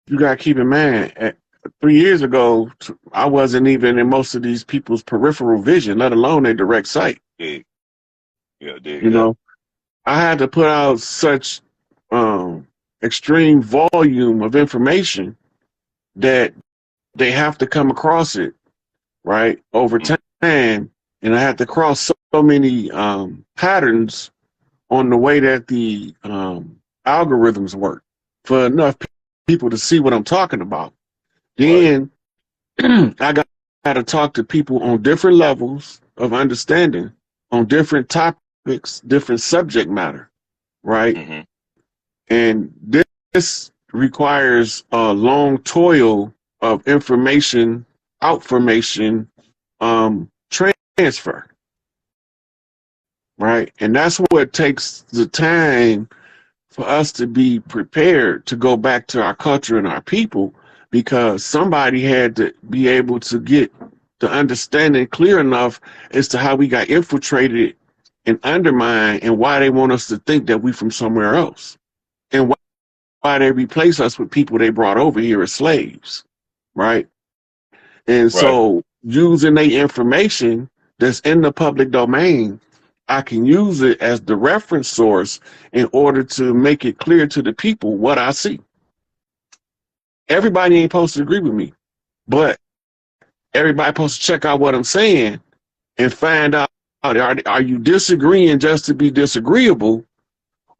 you got to keep in mind, 3 years ago, I wasn't even in most of these people's peripheral vision, let alone their direct sight. Yeah, yeah, You know, I had to put out such extreme volume of information that they have to come across it, right, over time. And I had to cross so many patterns on the way that the algorithms work for enough people to see what I'm talking about. Then I got to talk to people on different levels of understanding, on different topics, different subject matter, right? Mm-hmm. And this requires a long toil of information, outformation, transfer, right? And that's what takes the time for us to be prepared to go back to our culture and our people, because somebody had to be able to get the understanding clear enough as to how we got infiltrated and undermined, and why they want us to think that we from somewhere else, and why they replace us with people they brought over here as slaves, right? And Right. so using the information that's in the public domain, I can use it as the reference source in order to make it clear to the people what I see. Everybody ain't supposed to agree with me, but everybody supposed to check out what I'm saying and find out, are you disagreeing just to be disagreeable,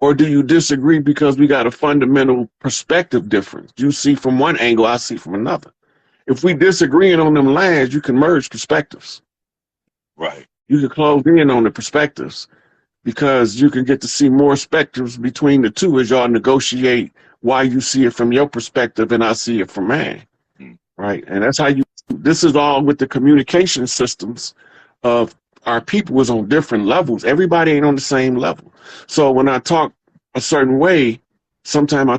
or do you disagree because we got a fundamental perspective difference? You see from one angle, I see from another. If we disagreeing on them lines, you can merge perspectives. Right. You can close in on the perspectives, because you can get to see more spectrums between the two as y'all negotiate why you see it from your perspective and I see it from mine. Mm. Right. And that's how this is all with the communication systems of our people is on different levels. Everybody ain't on the same level. So when I talk a certain way, sometimes I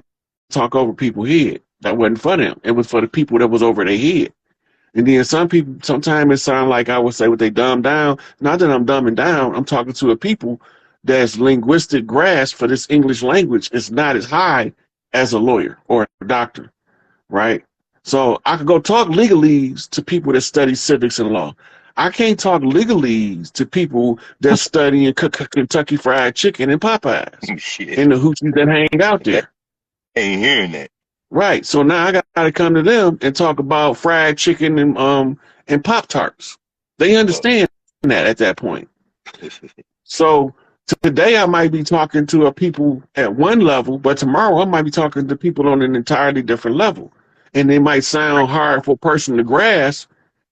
talk over people's head. That wasn't for them. It was for the people that was over their head. And then some people, sometimes it sounds like I would say what they dumb down. Not that I'm dumbing down. I'm talking to a people that's linguistic grasp for this English language is not as high as a lawyer or a doctor, right? So I could go talk legalese to people that study civics and law. I can't talk legalese to people that study Kentucky Fried Chicken and Popeyes Shit. and the hoochies that hang out there. Ain't hearing that. Right. So now I got to come to them and talk about fried chicken and Pop-Tarts. They understand that at that point. So today I might be talking to a people at one level, but tomorrow I might be talking to people on an entirely different level. And they might sound hard for a person to grasp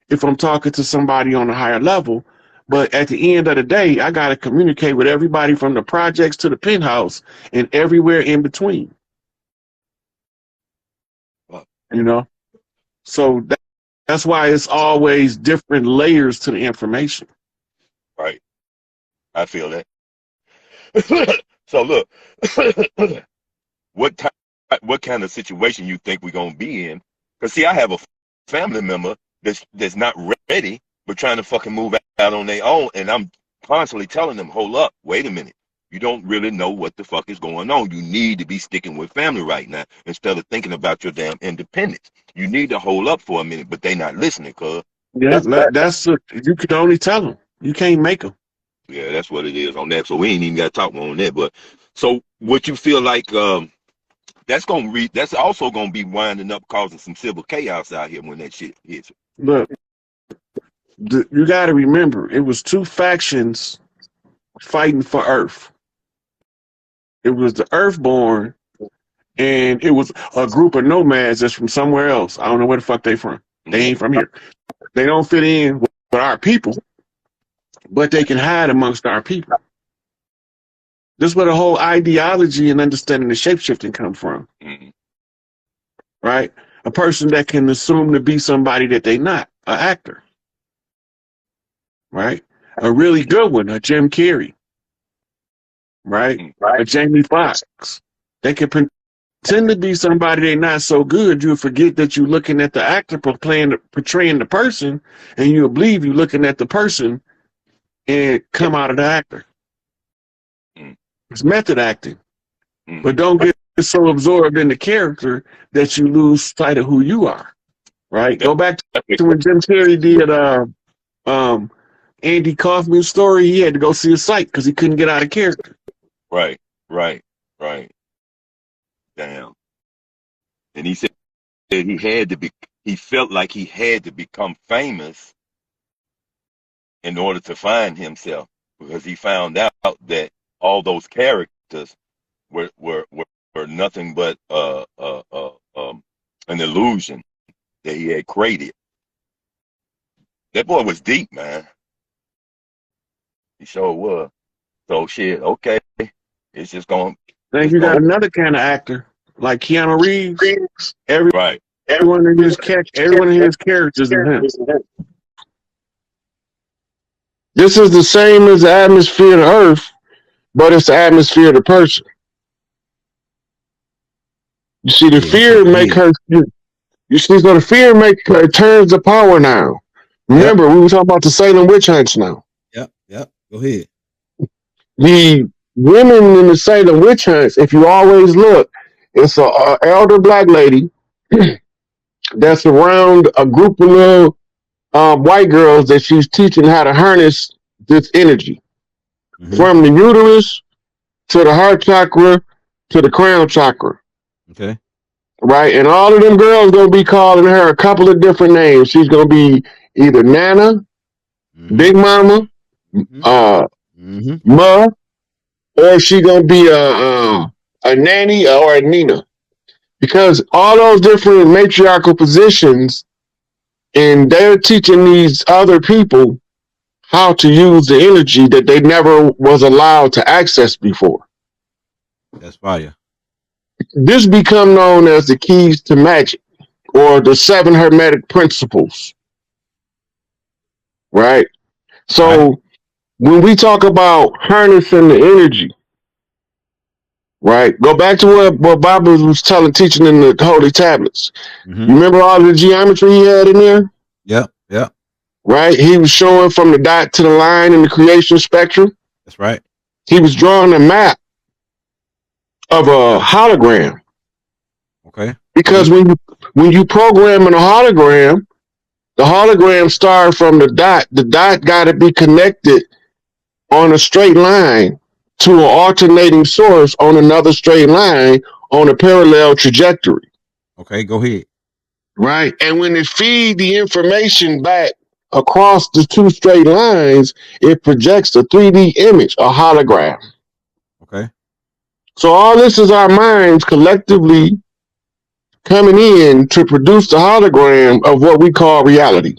if I'm talking to somebody on a higher level. But at the end of the day, I got to communicate with everybody from the projects to the penthouse and everywhere in between. You know? So that's why it's always different layers to the information. Right. I feel that. So look, what kind of situation you think we're gonna be in? Because see, I have a family member that's not ready, but trying to fucking move out on their own, and I'm constantly telling them, hold up, wait a minute. You don't really know what the fuck is going on. You need to be sticking with family right now instead of thinking about your damn independence. You need to hold up for a minute, but they not listening, cuz. Yeah, you can only tell them. You can't make them. Yeah, that's what it is on that. So we ain't even got to talk more on that. But so what you feel like that's also gonna be winding up causing some civil chaos out here when that shit hits. Look, you got to remember, it was two factions fighting for Earth. It was the Earthborn, and it was a group of nomads that's from somewhere else. I don't know where the fuck they from. They ain't from here. They don't fit in with our people, but they can hide amongst our people. This is where the whole ideology and understanding the shapeshifting come from. Mm-hmm. Right? A person that can assume to be somebody that they not, an actor. Right? A really good one, a Jim Carrey. Right? A Jamie Foxx. They can pretend to be somebody they not so good. You'll forget that you're looking at the actor portraying the person, and you'll believe you're looking at the person and come out of the actor. It's method acting. But don't get so absorbed in the character that you lose sight of who you are. Right? Go back to when Jim Carrey did Andy Kaufman's story. He had to go see a psych because he couldn't get out of character. Right. Damn. And he said he felt like he had to become famous in order to find himself, because he found out that all those characters were nothing but an illusion that he had created. That boy was deep, man. He sure was. So shit, okay. It's just going. Then you got another kind of actor like Keanu Reeves. Right. Everyone in his characters is him. This is the same as the atmosphere of the Earth, but it's the atmosphere of the person. You see, the fear make her. You see, so the fear make her turns the power now. Remember, we were talking about the Salem witch hunts now. Yep. Go ahead. The women in the Salem witch hunts, if you always look, it's an elder black lady that's around a group of little white girls that she's teaching how to harness this energy from the uterus to the heart chakra to the crown chakra. Okay. Right, and all of them girls gonna be calling her a couple of different names. She's gonna be either Nana, Big Mama, Ma, or she gonna be a nanny or a Nina, because all those different matriarchal positions, and they're teaching these other people how to use the energy that they never was allowed to access before. That's fire. This become known as the keys to magic, or the 7 hermetic principles. Right? So when we talk about harnessing the energy, right? Go back to what Bob was teaching in the Holy Tablets. You remember all the geometry he had in there? Yep. Right? He was showing from the dot to the line in the creation spectrum. That's right. He was drawing a map of a hologram. Okay. Because when you program in a hologram, the hologram started from the dot. The dot got to be connected on a straight line to an alternating source on another straight line on a parallel trajectory. Okay, go ahead. Right. And when it feeds the information back across the 2 straight lines, it projects a 3D image, a hologram. Okay. So all this is our minds collectively coming in to produce the hologram of what we call reality.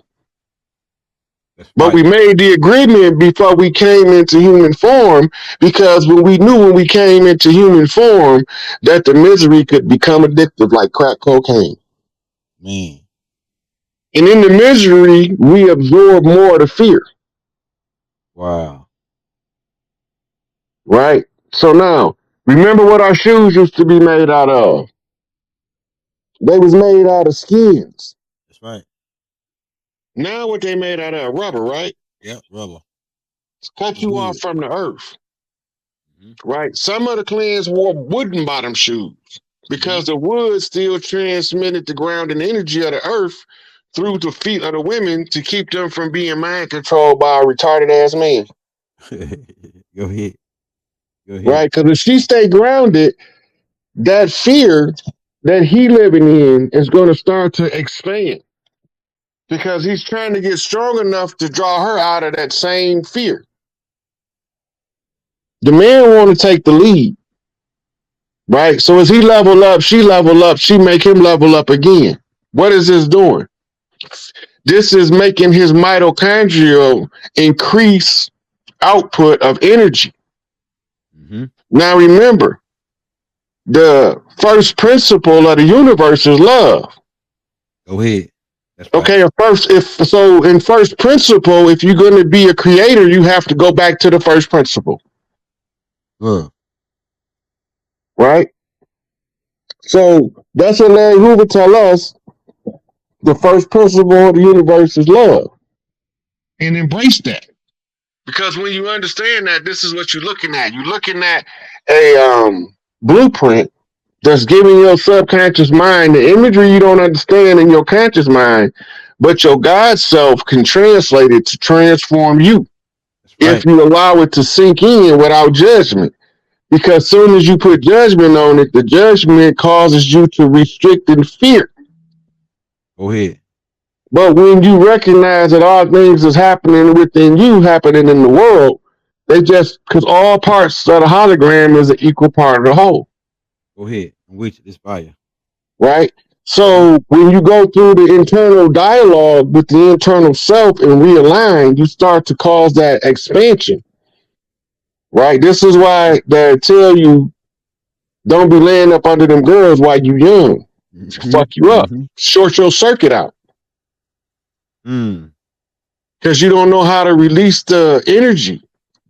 But we made the agreement before we came into human form, because when we came into human form that the misery could become addictive like crack cocaine. Man. And in the misery, we absorb more of the fear. Wow. Right? So now, remember what our shoes used to be made out of? They was made out of skins. That's right. Now what they made out of? Rubber, right? Yep, rubber. It's cut you off from the earth. Right? Some of the clans wore wooden bottom shoes because the wood still transmitted the grounding energy of the earth through the feet of the women to keep them from being mind controlled by a retarded ass man. Go ahead. Right? Because if she stay grounded, that fear that he living in is going to start to expand, because he's trying to get strong enough to draw her out of that same fear. The man want to take the lead, right? So as he level up, she make him level up again. What is this doing? This is making his mitochondrial increase output of energy. Now remember, the first principle of the universe is love. Go ahead. Okay, in first principle, if you're going to be a creator, you have to go back to the first principle. Right? So that's what Larry Hoover tell us. The first principle of the universe is love. And embrace that. Because when you understand that, this is what you're looking at. You're looking at a blueprint that's giving your subconscious mind the imagery you don't understand in your conscious mind, but your God self can translate it to transform you if you allow it to sink in without judgment. Because soon as you put judgment on it, the judgment causes you to restrict and fear. Go ahead. But when you recognize that all things is happening within you, happening in the world, they just, because all parts of the hologram is an equal part of the whole. Go ahead. I'm with you. This fire. Right? So when you go through the internal dialogue with the internal self and realign, you start to cause that expansion. Right? This is why they tell you, don't be laying up under them girls while you young. Fuck you up. Short your circuit out. Because you don't know how to release the energy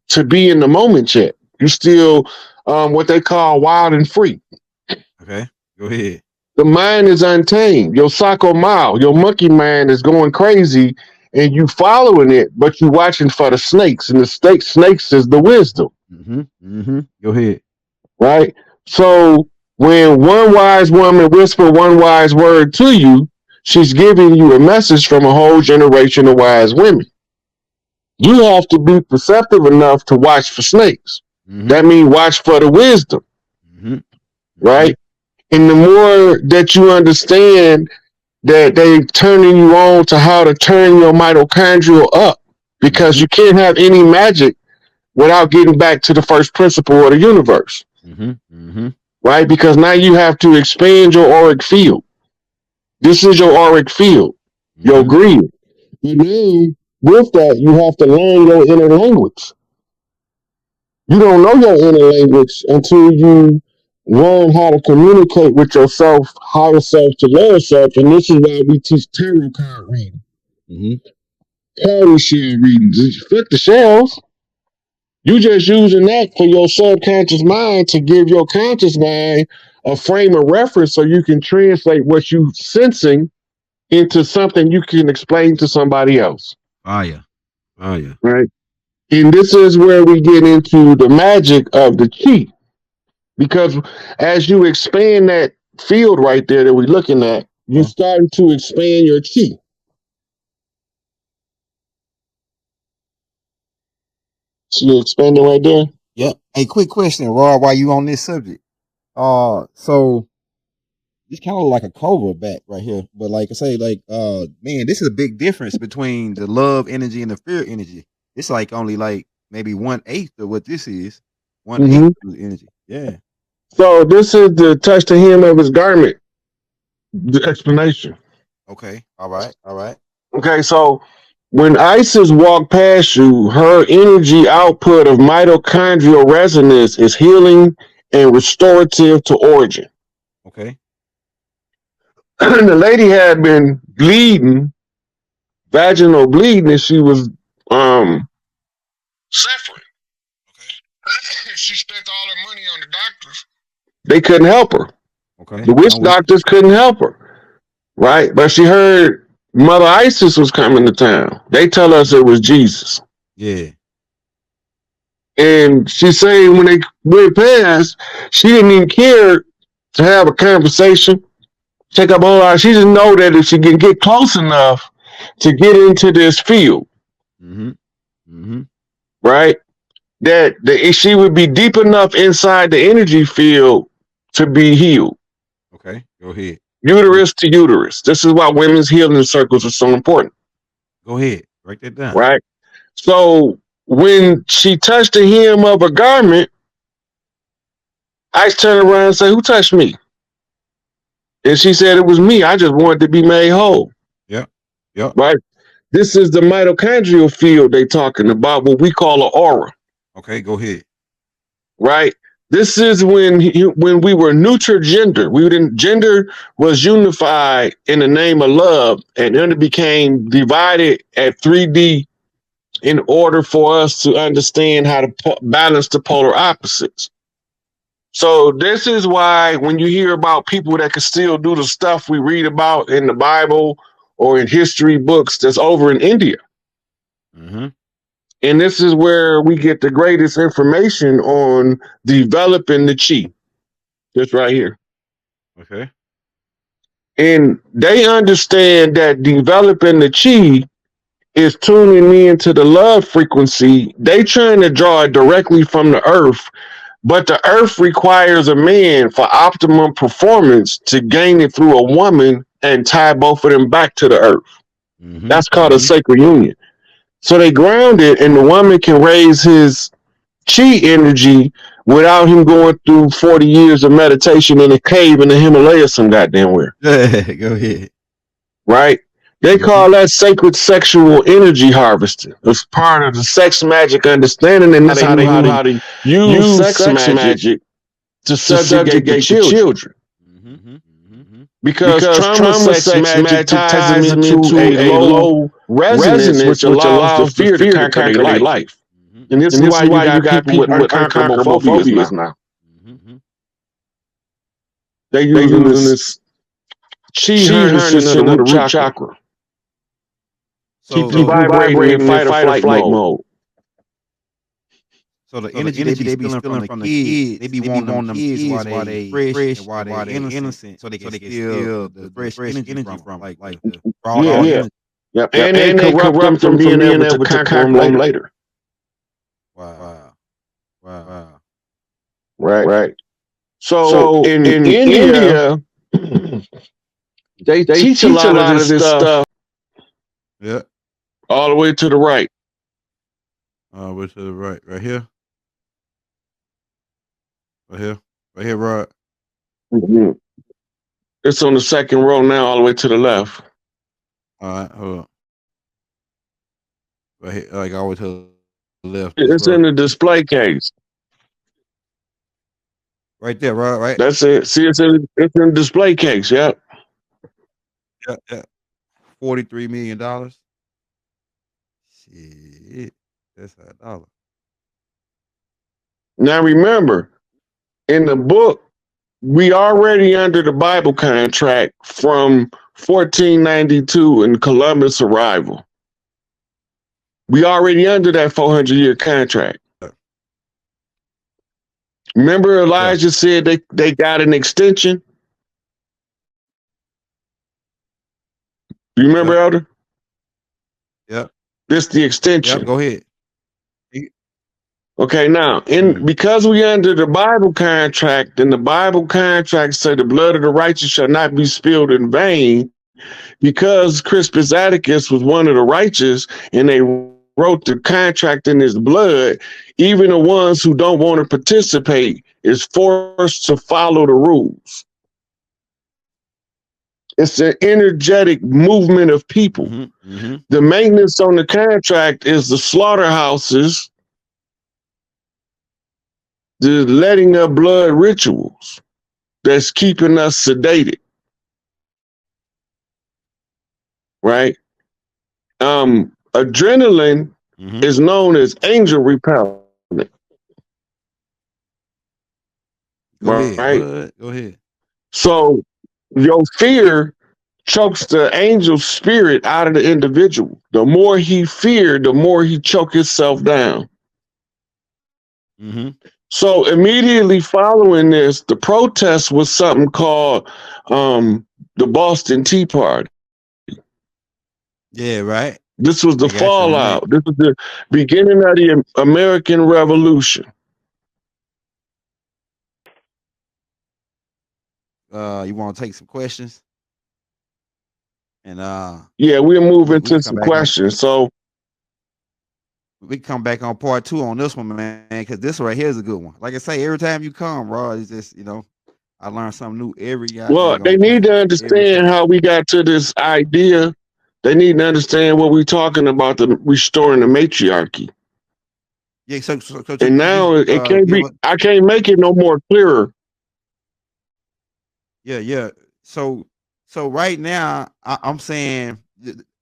to be in the moment yet. You still what they call wild and free. Okay, go ahead. The mind is untamed. Your psycho mile, your monkey mind is going crazy, and you following it, but you watching for the snakes, and the snakes is the wisdom. Go ahead. Right? So when one wise woman whisper one wise word to you, she's giving you a message from a whole generation of wise women. You have to be perceptive enough to watch for snakes. That means watch for the wisdom. Right? And the more that you understand that they turning you on to how to turn your mitochondria up, because you can't have any magic without getting back to the first principle of the universe. Right? Because now you have to expand your auric field. This is your auric field, your greed. And then with that, you have to learn your inner language. You don't know your inner language until you learn how to communicate with yourself, higher self to lower self. And this is why we teach tarot card reading. Party shell readings. Flip the shells. You just using that for your subconscious mind to give your conscious mind a frame of reference so you can translate what you sensing into something you can explain to somebody else. Fire. Right? And this is where we get into the magic of the chi. Because as you expand that field right there that we're looking at, you're starting to expand your chi. So you expanding right there? Yep. Hey, quick question, Rob, while you on this subject. So it's kind of like a cobra back right here. But like I say, like, man, this is a big difference between the love energy and the fear energy. It's like only like maybe 1/8 of what this is. 1/8 of the energy. Yeah. So this is the touch the hem of his garment. The explanation. Okay. All right. Okay, so when Isis walked past you, her energy output of mitochondrial resonance is healing and restorative to origin. Okay. The lady had been bleeding, vaginal bleeding, and she was suffering. Okay. She spent all her money on the doctors. They couldn't help her. Okay. The witch doctors couldn't help her. Right? But she heard Mother Isis was coming to town. They tell us it was Jesus. Yeah. And she said when they went past, she didn't even care to have a conversation, take up a whole lot. She just know that if she can get close enough to get into this field, right, that she would be deep enough inside the energy field to be healed. Okay, go ahead. Uterus to uterus. This is why women's healing circles are so important. Go ahead. Write that down. Right? So when she touched the hem of a garment, I turned around and said, "Who touched me?" And she said, "It was me. I just wanted to be made whole." Yep. Right? This is the mitochondrial field they talking about, what we call an aura. Okay, go ahead. Right? This is when we were neutral gender. Gender was unified in the name of love, and then it became divided at 3D in order for us to understand how to balance the polar opposites. So this is why when you hear about people that can still do the stuff we read about in the Bible or in history books that's over in India. And this is where we get the greatest information on developing the chi. This right here. Okay. And they understand that developing the chi is tuning into the love frequency. They trying to draw it directly from the earth, but the earth requires a man for optimum performance to gain it through a woman and tie both of them back to the earth. That's called a sacred union. So they ground it, and the woman can raise his chi energy without him going through 40 years of meditation in a cave in the Himalayas some goddamn where. Go ahead. Right? They call that sacred sexual energy harvesting. It's part of the sex magic understanding, and that's how they knew how to use sex magic to subjugate the children. Because trauma sex magic ties them into a low resonance, which allows the fear to conquer their life. And this is why you got people with unconquerable phobias now. They're using this chi harnessing of the root chakra. So Keep you vibrating in fight or flight mode. So the energy they be stealing from the kids, they be wanting them kids while they fresh and while they innocent, so they can steal the fresh energy from like yeah. Yep. And they corrupt them from being able to conquer them later. Wow. Right. So in India, they teach a lot of this stuff. Yeah. All the way to the right. Way to the right. Right here. Right here, Rod. Mm-hmm. It's on the second row now, all the way to the left. All right, hold on. Right here, like all the way to the left. It's in the display case. Right there, Rod, right? That's it. See, it's in the display case, yep. Yeah. $43 million. Shit. That's $1. Now remember, in the book, we already under the Bible contract from 1492 and Columbus' arrival. We already under that 400-year contract. Remember Elijah said they got an extension? Do you remember, Elder? Yep. This the extension. Yep, go ahead. Okay, now, because we under the Bible contract, and the Bible contract say the blood of the righteous shall not be spilled in vain, because Crispus Attucus was one of the righteous, and they wrote the contract in his blood, even the ones who don't want to participate is forced to follow the rules. It's an energetic movement of people. The maintenance on the contract is the slaughterhouses, the letting of blood rituals that's keeping us sedated. Right? Adrenaline is known as angel repellent. Go ahead. So your fear chokes the angel spirit out of the individual. The more he feared, the more he choked himself down. So immediately following this, the protest was something called the Boston Tea Party. Yeah, right. This was the fallout. This was the beginning of the American Revolution. You want to take some questions? And yeah, we're moving to some questions. So we can come back on part 2 on this one, man, because this right here is a good one. Like I say, every time you come, bro, it's just, I learn something new every year. Well, they need to understand how we got to this idea. They need to understand what we're talking about, the restoring the matriarchy. Yeah, so and now it can't be. I can't make it no more clearer. Yeah. So right now, I'm saying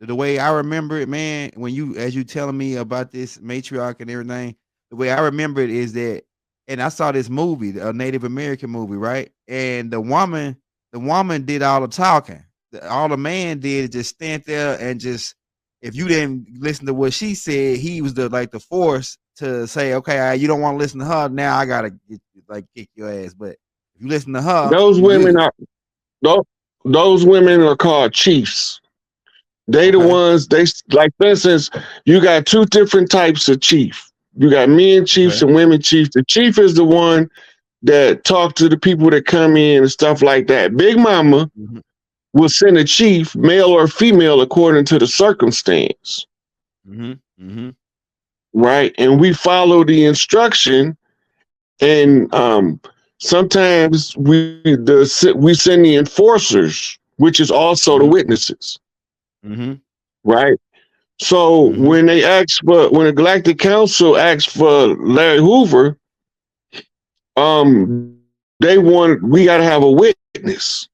the way I remember it, man, as you telling me about this matriarch and everything, the way I remember it is that, and I saw this movie, a Native American movie, right? And the woman did all the talking. All the man did is just stand there and just, if you didn't listen to what she said, he was the force to say, okay, you don't want to listen to her, now I gotta kick your ass. But if you listen to her, those women are those women are called chiefs. They the ones, they like, for instance, you got two different types of chief. You got men chiefs and women chiefs. The chief is the one that talk to the people that come in and stuff like that. Big Mama will send a chief, male or female, according to the circumstance. Right? And we follow the instruction, and sometimes we send the enforcers, which is also the witnesses. Right? So when the Galactic Council asked for Larry Hoover, we got to have a witness.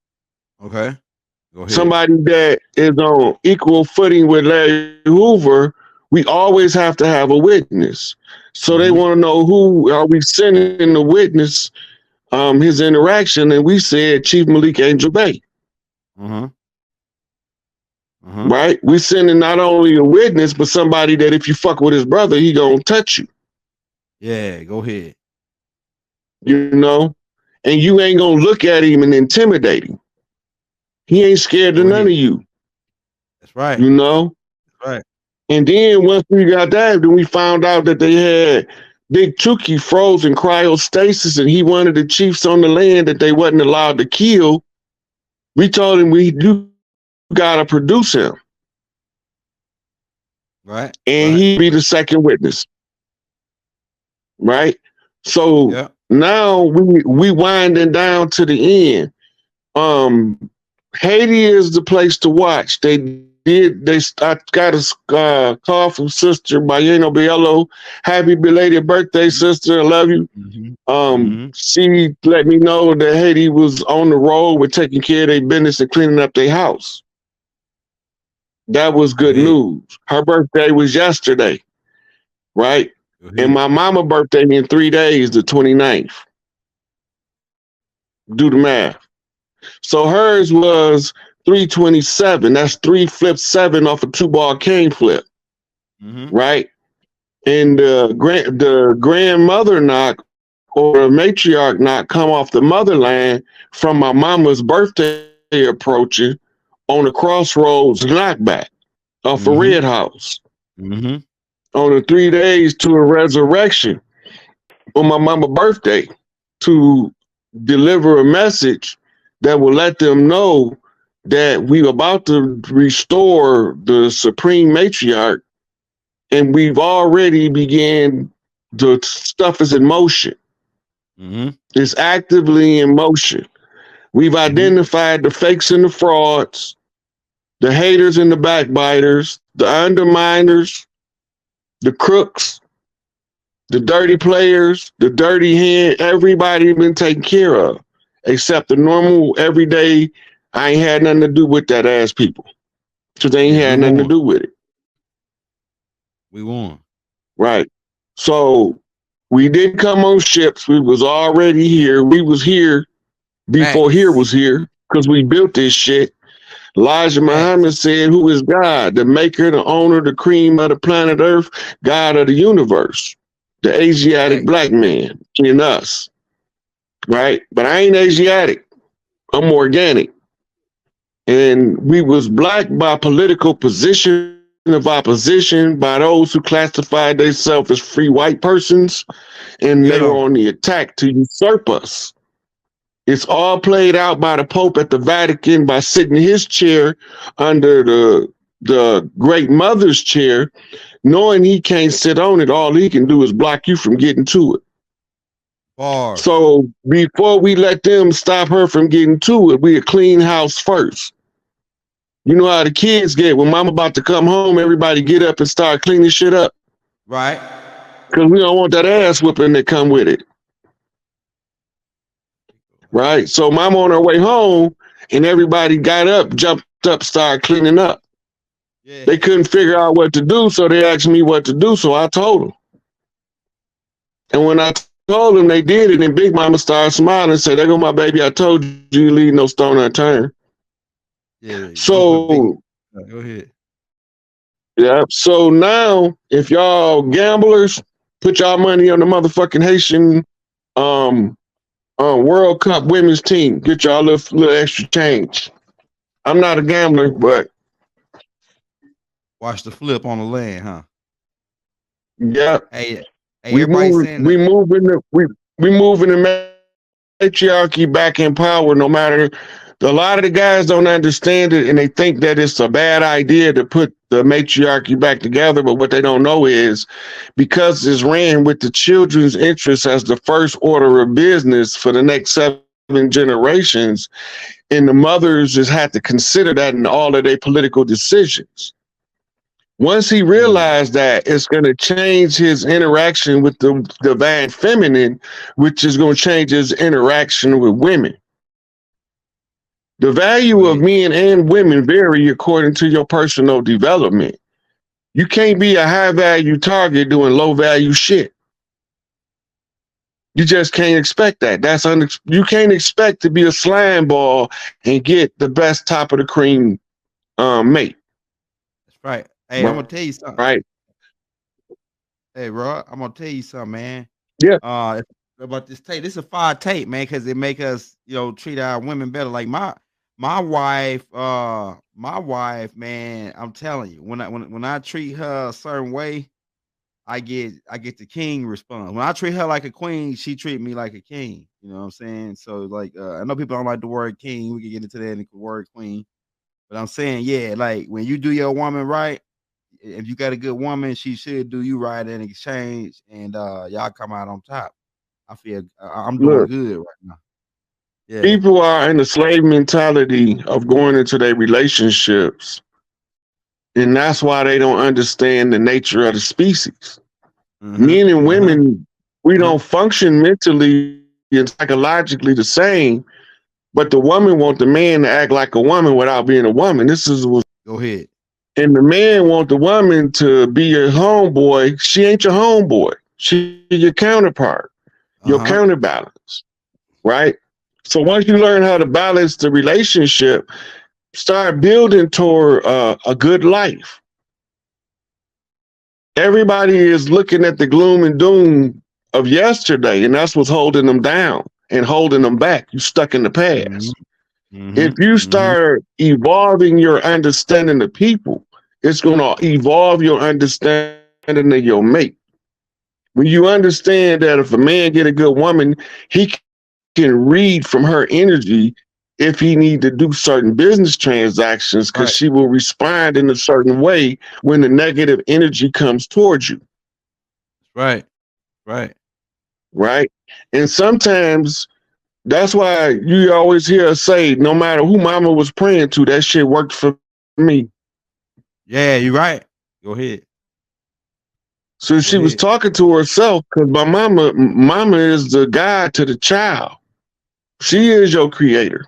Okay. Go ahead. Somebody that is on equal footing with Larry Hoover, we always have to have a witness. So they want to know, who are we sending the witness, his interaction, and we said Chief Malik Angel Bay. Right? We sending not only a witness, but somebody that if you fuck with his brother, he gonna touch you. Yeah, go ahead. You know? And you ain't gonna look at him and intimidate him. He ain't scared of none of you. That's right. You know? That's right. And then once we got that, then we found out that they had Big Chuki frozen cryostasis, and he wanted the chiefs on the land that they wasn't allowed to kill. We told him, you gotta produce him. Right. And he'd be the second witness. Right? So now we winding down to the end. Haiti is the place to watch. I got a call from Sister Bayeno Biello. Happy belated birthday, sister. I love you. She let me know that Haiti was on the road with taking care of their business and cleaning up their house. That was good news. Her birthday was yesterday, right? And my mama's birthday in 3 days, the 29th. Do the math. So hers was 327. That's 3 flips 7 off a 2-ball cane flip, right? And the grandmother knock or a matriarch knock come off the motherland from my mama's birthday approaching on the crossroads knockback off a red house. On the 3 days to a resurrection on my mama's birthday to deliver a message that will let them know that we're about to restore the supreme matriarch, and we've already began, the stuff is in motion. It's actively in motion. We've identified the fakes and the frauds, the haters and the backbiters, the underminers, the crooks, the dirty players, the dirty hand. Everybody been taken care of, except the normal, everyday, I ain't had nothing to do with that ass people. Because they ain't had nothing to do with it. We won. Right. So we didn't come on ships. We was already here. We was here before here was here, because we built this shit. Elijah Muhammad said, who is God? The maker, the owner, the cream of the planet Earth, God of the universe, the Asiatic black man in us. Right? But I ain't Asiatic. I'm organic. And we was black by political position of opposition, by those who classified themselves as free white persons, and they were on the attack to usurp us. It's all played out by the Pope at the Vatican by sitting in his chair under the Great Mother's chair, knowing he can't sit on it. All he can do is block you from getting to it. So before we let them stop her from getting to it, we clean house first. You know how the kids get when mama about to come home, everybody get up and start cleaning shit up. Right. Because we don't want that ass whooping that come with it. Right. So mama on her way home and everybody got up, jumped up, started cleaning up. They couldn't figure out what to do, so they asked me what to do, so I told them. And when I told them, they did it, and Big Mama started smiling and said, there go my baby, I told you, you leave no stone unturned. So go ahead. Yeah. So now, if y'all gamblers, put y'all money on the motherfucking Haitian World Cup women's team. Get y'all a little extra change. I'm not a gambler, but Watch the flip on the land, huh? yeah, Hey, we everybody move, saying we moving the we moving the matriarchy back in power. No matter, a lot of the guys don't understand it, and they think that it's a bad idea to put the matriarchy back together. But what they don't know is, because it's ran with the children's interests as the first order of business for the next 7 generations, and the mothers just had to consider that in all of their political decisions. Once he realized that, it's going to change his interaction with the divine feminine, which is going to change his interaction with women. The value of men and women vary according to your personal development. You can't be a high value target doing low value shit. You just can't expect that. You can't expect to be a slime ball and get the best top of the cream mate. That's right. Hey, I'm gonna tell you something. Right. Hey, Rod, I'm gonna tell you something, man. Yeah. About this tape. This is a fire tape, man, because it make us, treat our women better. Like my wife, man. I'm telling you, when I treat her a certain way, I get the king response. When I treat her like a queen, she treat me like a king. You know what I'm saying? So like, I know people don't like the word king. We can get into that in the word queen, but I'm saying, yeah, like when you do your woman right, if you got a good woman, she should do you right in exchange, and y'all come out on top. I feel I'm doing good right now. Yeah. People are in the slave mentality of going into their relationships, and that's why they don't understand the nature of the species. Men and women, we don't function mentally and psychologically the same, but the woman wants the man to act like a woman without being a woman. This is what. Go ahead. And the man wants the woman to be your homeboy. She ain't your homeboy. She your counterpart, your counterbalance, right? So once you learn how to balance the relationship, start building toward a good life. Everybody is looking at the gloom and doom of yesterday, and that's what's holding them down and holding them back. You stuck in the past. If you start evolving your understanding of people, it's going to evolve your understanding of your mate. When you understand that if a man get a good woman, he can read from her energy if he need to do certain business transactions, because she will respond in a certain way when the negative energy comes towards you. Right. And sometimes that's why you always hear us say, no matter who mama was praying to, that shit worked for me. Yeah, you're right. Go ahead. So she was talking to herself, because my mama is the guide to the child. She is your creator.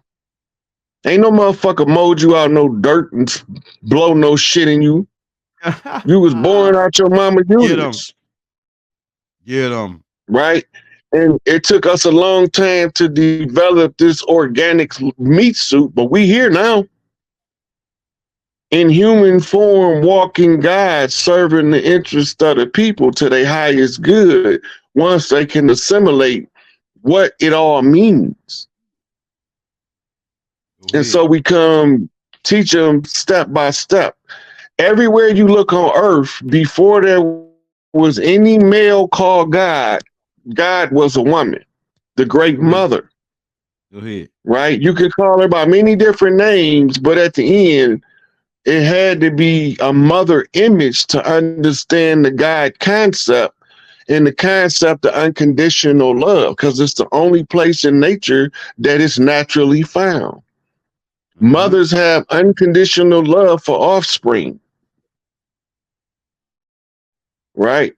Ain't no motherfucker mowed you out no dirt and blow no shit in you. You was born out your mama uterus. Get them. Right? And it took us a long time to develop this organic meat suit, but we here now. In human form, walking guides, serving the interest of the people to their highest good, once they can assimilate what it all means. And so we come teach them step by step. Everywhere you look on earth, before there was any male called God, God was a woman, the great mother. Go ahead. Right? You could call her by many different names, but at the end, it had to be a mother image to understand the God concept and the concept of unconditional love, because it's the only place in nature that is naturally found. Mothers have unconditional love for offspring. Right?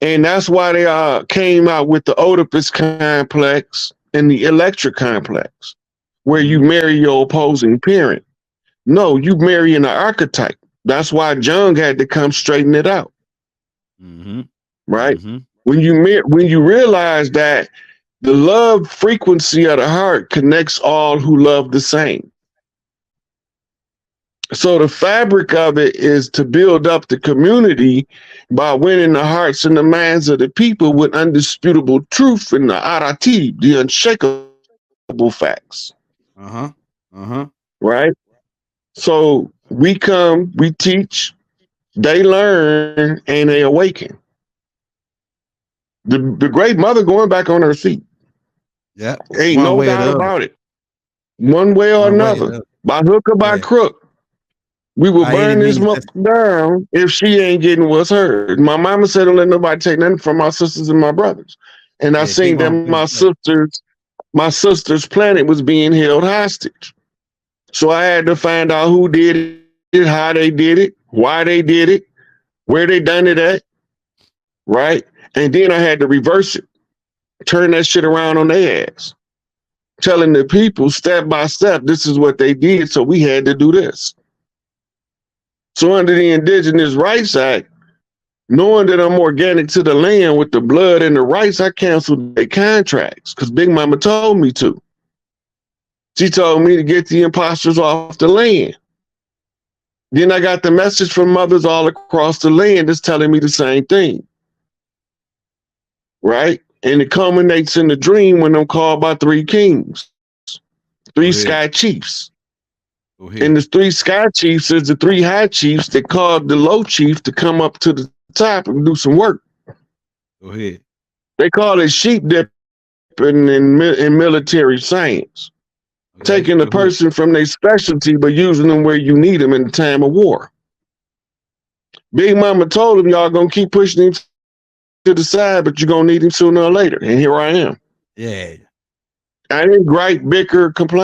And that's why they came out with the Oedipus complex and the Electric complex, where you marry your opposing parent. No, you marry an archetype. That's why Jung had to come straighten it out. Right? When you realize that the love frequency of the heart connects all who love the same. So the fabric of it is to build up the community by winning the hearts and the minds of the people with undisputable truth and the arati, the unshakable facts. Uh-huh. Right? So we come, we teach, they learn, and they awaken. The great mother going back on her feet. Yeah. Ain't no doubt about it. One way or another, by hook or by crook, we will burn this mother down if she ain't getting what's hers. My mama said, don't let nobody take nothing from my sisters and my brothers. And I seen that my sister's planet was being held hostage. So I had to find out who did it, how they did it, why they did it, where they done it at, right? And then I had to reverse it, turn that shit around on their ass, telling the people step by step, this is what they did, so we had to do this. So under the Indigenous Rights Act, knowing that I'm organic to the land with the blood and the rights, I canceled their contracts because Big Mama told me to. She told me to get the imposters off the land. Then I got the message from mothers all across the land that's telling me the same thing. Right? And it culminates in the dream when I'm called by three kings, three sky chiefs. And the three sky chiefs is the three high chiefs that called the low chief to come up to the top and do some work. Go ahead. They call it sheep dipping in military science. Okay. Taking a person from their specialty, but using them where you need them in the time of war. Big Mama told him, y'all gonna keep pushing him to the side, but you're gonna need him sooner or later. And here I am. Yeah. I didn't gripe, bicker, complain.